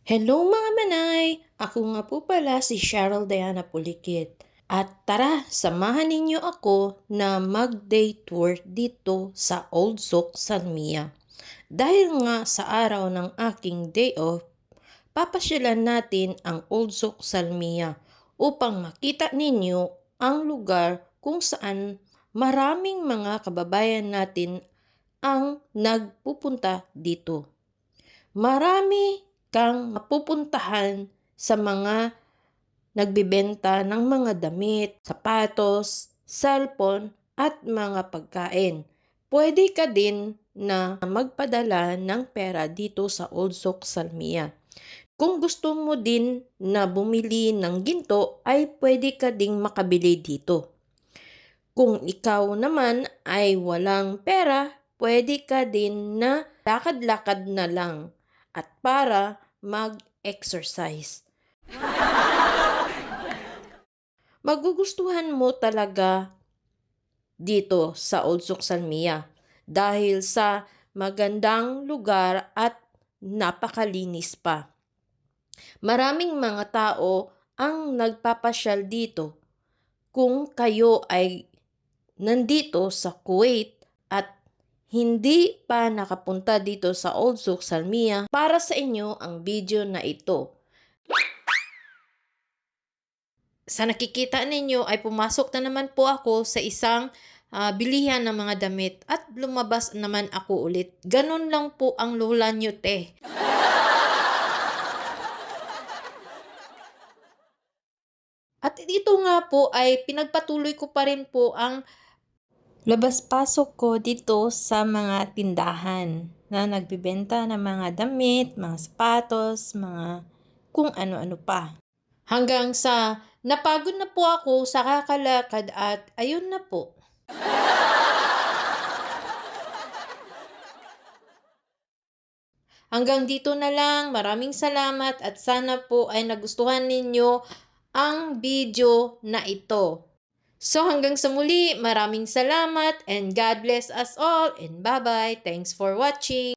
Hello mga manay! Ako nga po pala si Cheryl Diana Pulikit. At tara, samahan ninyo ako na mag-day tour dito sa Old Souk Salmiya. Dahil nga sa araw ng aking day off, papasyalan natin ang Old Souk Salmiya upang makita ninyo ang lugar kung saan maraming mga kababayan natin ang nagpupunta dito. Marami kang mapupuntahan sa mga nagbebenta ng mga damit, sapatos, cellphone at mga pagkain. Pwede ka din na magpadala ng pera dito sa Old Souk Salmiya. Kung gusto mo din na bumili ng ginto ay pwede ka ding makabili dito. Kung ikaw naman ay walang pera, pwede ka din na lakad-lakad na lang at para mag-exercise. Magugustuhan mo talaga dito sa Old Souk Salmiya dahil sa magandang lugar at napakalinis pa. Maraming mga tao ang nagpapasyal dito. Kung kayo ay nandito sa Kuwait at hindi pa nakapunta dito sa Old Souk Salmiya, para sa inyo ang video na ito. Sa nakikita ninyo ay pumasok na naman po ako sa isang bilihan ng mga damit at lumabas naman ako ulit. Ganon lang po ang lola nyo, te. At ito nga po ay pinagpatuloy ko pa rin po ang labas-pasok ko dito sa mga tindahan na nagbebenta ng mga damit, mga sapatos, mga kung ano-ano pa. Hanggang sa napagod na po ako sa kakalakad at ayun na po. Hanggang dito na lang, maraming salamat at sana po ay nagustuhan ninyo ang video na ito. So hanggang sa muli, maraming salamat and God bless us all and bye-bye. Thanks for watching.